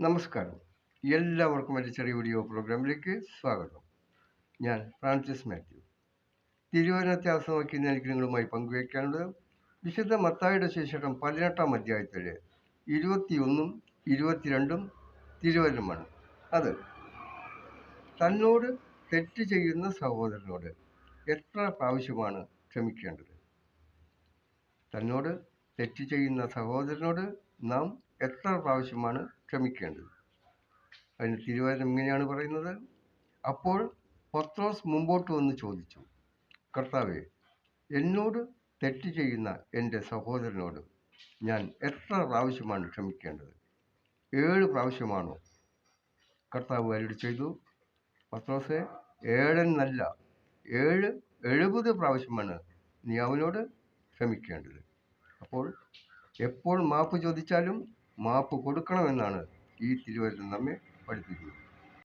നമസ്കാരം. എല്ലാവർക്കും എൻ്റെ ചെറിയ വീഡിയോ പ്രോഗ്രാമിലേക്ക് സ്വാഗതം. ഞാൻ ഫ്രാൻസിസ് മാത്യു. തിരുവചനത്തെ ആസ്പദമാക്കി എനിക്ക് നിങ്ങളുമായി പങ്കുവയ്ക്കാനുള്ളത് വിശുദ്ധ മത്തായിയുടെ സുവിശേഷം 18-ാം അധ്യായത്തിലെ 21ഉം 22ഉം തിരുവചനമാണ്. അത് തന്നോട് തെറ്റ് ചെയ്യുന്ന സഹോദരനോട് എത്ര പ്രാവശ്യമാണ് ക്ഷമിക്കേണ്ടത്? തന്നോട് തെറ്റ് ചെയ്യുന്ന സഹോദരനോട് നാം എത്ര പ്രാവശ്യമാണ് ക്ഷമിക്കേണ്ടത്? അതിന് തിരുവചനം ഇങ്ങനെയാണ് പറയുന്നത്. അപ്പോൾ പത്രോസ് മുമ്പോട്ട് വന്ന് ചോദിച്ചു, കർത്താവേ, എന്നോട് തെറ്റ് ചെയ്യുന്ന എൻ്റെ സഹോദരനോട് ഞാൻ എത്ര പ്രാവശ്യമാണ് ക്ഷമിക്കേണ്ടത്? 7 പ്രാവശ്യമാണോ? കർത്താവ് അരുളി ചെയ്തു, പത്രോസെ, 7 എന്നല്ല, 70 പ്രാവശ്യമാണ് നീ അവനോട് ക്ഷമിക്കേണ്ടത്. അപ്പോൾ എപ്പോൾ മാപ്പ് ചോദിച്ചാലും മാപ്പ് കൊടുക്കണമെന്നാണ് ഈ തിരുവചനം നമ്മെ പഠിപ്പിക്കുന്നത്.